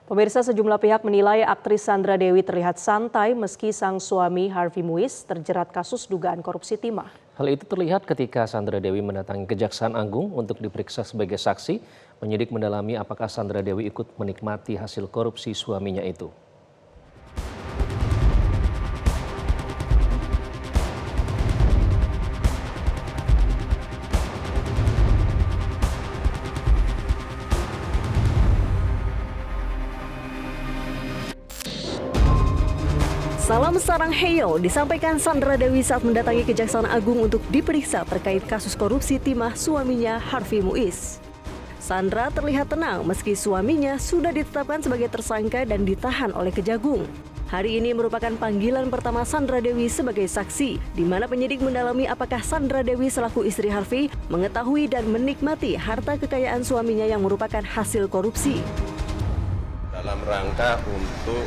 Pemirsa, sejumlah pihak menilai aktris Sandra Dewi terlihat santai meski sang suami Harvey Muiz terjerat kasus dugaan korupsi timah. Hal itu terlihat ketika Sandra Dewi mendatangi Kejaksaan Agung untuk diperiksa sebagai saksi. Penyidik mendalami apakah Sandra Dewi ikut menikmati hasil korupsi suaminya itu. Salam sarang heyo disampaikan Sandra Dewi saat mendatangi Kejaksaan Agung untuk diperiksa terkait kasus korupsi timah suaminya Harvey Muiz. Sandra terlihat tenang meski suaminya sudah ditetapkan sebagai tersangka dan ditahan oleh Kejagung. Hari ini merupakan panggilan pertama Sandra Dewi sebagai saksi, di mana penyidik mendalami apakah Sandra Dewi selaku istri Harvey mengetahui dan menikmati harta kekayaan suaminya yang merupakan hasil korupsi. Dalam rangka untuk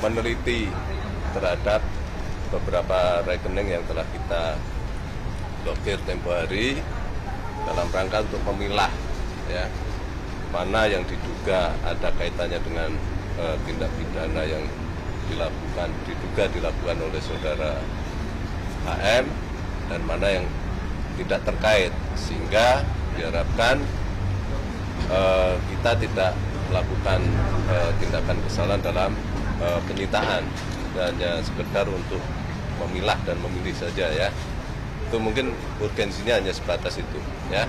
meneliti terhadap beberapa rekening yang telah kita blokir tempo hari dalam rangka untuk memilah ya, mana yang diduga ada kaitannya dengan tindak pidana yang diduga dilakukan oleh saudara HM dan mana yang tidak terkait, sehingga diharapkan kita tidak melakukan tindakan kesalahan dalam penyitaan, dan hanya sekedar untuk memilah dan memilih saja ya. Itu mungkin urgensinya hanya sebatas itu ya.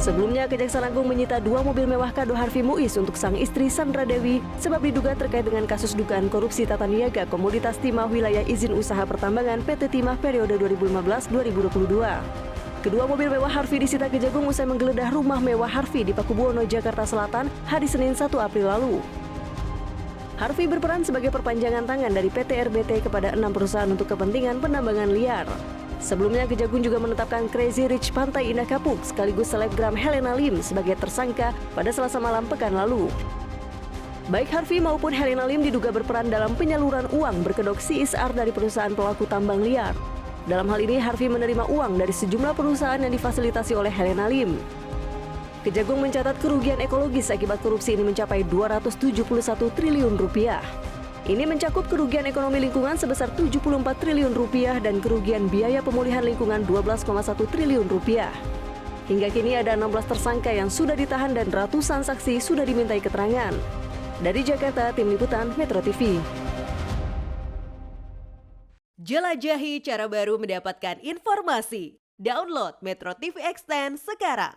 Sebelumnya, Kejaksaan Agung menyita 2 mobil mewah kado Harvey Muiz untuk sang istri Sandra Dewi sebab diduga terkait dengan kasus dugaan korupsi tata niaga komoditas timah wilayah izin usaha pertambangan PT Timah periode 2015-2022. Kedua mobil mewah Harvey disita Kejagung usai menggeledah rumah mewah Harvey di Pakubuwono, Jakarta Selatan hari Senin 1 April lalu. Harvey berperan sebagai perpanjangan tangan dari PT RBT kepada 6 perusahaan untuk kepentingan penambangan liar. Sebelumnya, Kejagung juga menetapkan Crazy Rich Pantai Indah Kapuk sekaligus selebgram Helena Lim sebagai tersangka pada Selasa malam pekan lalu. Baik Harvey maupun Helena Lim diduga berperan dalam penyaluran uang berkedok CSR dari perusahaan pelaku tambang liar. Dalam hal ini, Harvey menerima uang dari sejumlah perusahaan yang difasilitasi oleh Helena Lim. Kejagung mencatat kerugian ekologis akibat korupsi ini mencapai 271 triliun rupiah. Ini mencakup kerugian ekonomi lingkungan sebesar 74 triliun rupiah dan kerugian biaya pemulihan lingkungan 12,1 triliun rupiah. Hingga kini ada 16 tersangka yang sudah ditahan dan ratusan saksi sudah dimintai keterangan. Dari Jakarta, Tim Liputan Metro TV. Jelajahi cara baru mendapatkan informasi. Download Metro TV Extend sekarang.